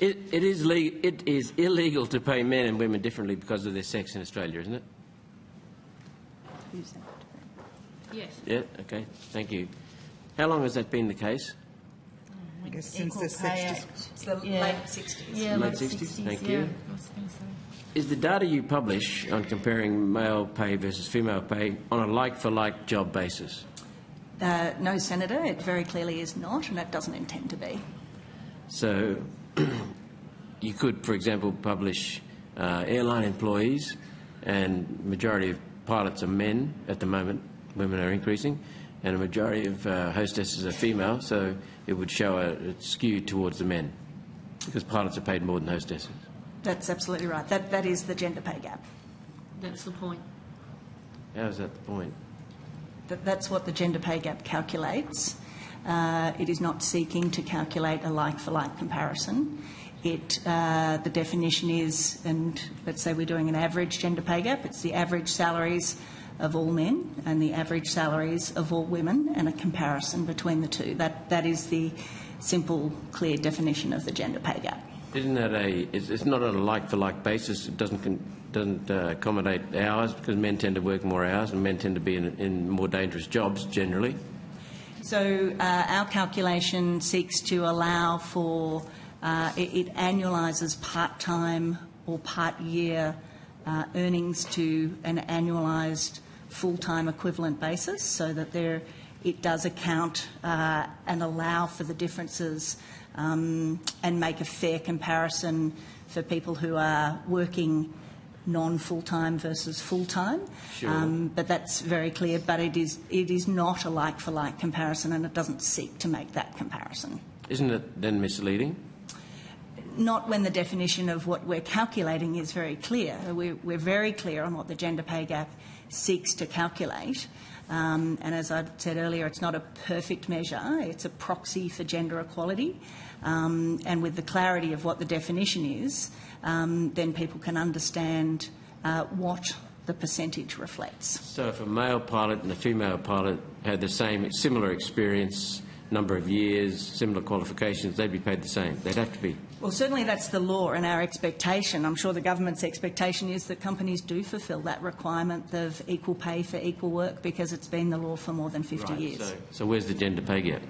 It is illegal to pay men and women differently because of their sex in Australia, isn't it? Who's that? Yes. Yeah, okay, thank you. How long has that been the case? I guess since Equal the Pay 60s. Act. It's the Yeah. late 60s. Yeah, Late 60s, thank you. Yeah, I was thinking so. Is the data you publish on comparing male pay versus female pay on a like-for-like job basis? No, Senator, it very clearly is not, and it doesn't intend to be. So you could, for example, publish airline employees, and majority of pilots are men at the moment. Women are increasing, and a majority of hostesses are female, so it would show a skew towards the men because pilots are paid more than hostesses. That's absolutely right. That is the gender pay gap. That's the point. How is that the point? That's what the gender pay gap calculates. It is not seeking to calculate a like-for-like comparison. The definition is, and let's say we're doing an average gender pay gap, it's the average salaries of all men and the average salaries of all women and a comparison between the two. That is the simple, clear definition of the gender pay gap. Isn't that it's not on a like-for-like basis? It doesn't accommodate hours because men tend to work more hours and men tend to be in more dangerous jobs generally. So our calculation seeks to allow for, it annualises part-time or part-year earnings to an annualised full-time equivalent basis so that it does account and allow for the differences and make a fair comparison for people who are working non-full-time versus full-time. Sure. But that's very clear. But it is not a like-for-like comparison, and it doesn't seek to make that comparison. Isn't it then misleading? Not when the definition of what we're calculating is very clear. We're very clear on what the gender pay gap seeks to calculate. And as I said earlier, it's not a perfect measure. It's a proxy for gender equality. And with the clarity of what the definition is, then people can understand what the percentage reflects. So if a male pilot and a female pilot had the similar experience, number of years, similar qualifications, they'd be paid the same. They'd have to be. Well, certainly that's the law and our expectation. I'm sure the government's expectation is that companies do fulfil that requirement of equal pay for equal work because it's been the law for more than 50 years. So where's the gender pay gap?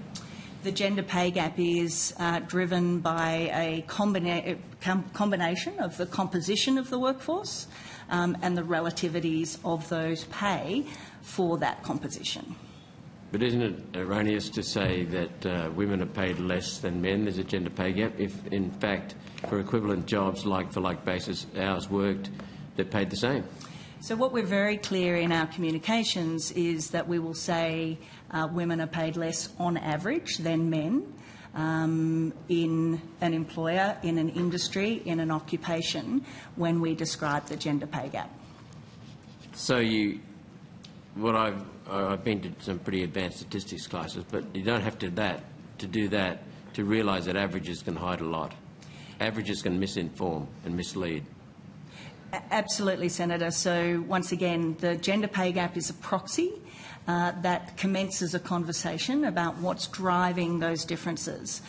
The gender pay gap is driven by a combination of the composition of the workforce and the relativities of those pay for that composition. But isn't it erroneous to say that women are paid less than men? There's a gender pay gap. If, in fact, for equivalent jobs, like-for-like basis, hours worked, they're paid the same. So what we're very clear in our communications is that we will say women are paid less on average than men in an employer, in an industry, in an occupation when we describe the gender pay gap. So I've been to some pretty advanced statistics classes, but you don't have to do that to realise that averages can hide a lot. Averages can misinform and mislead. Absolutely, Senator. So once again, the gender pay gap is a proxy that commences a conversation about what's driving those differences.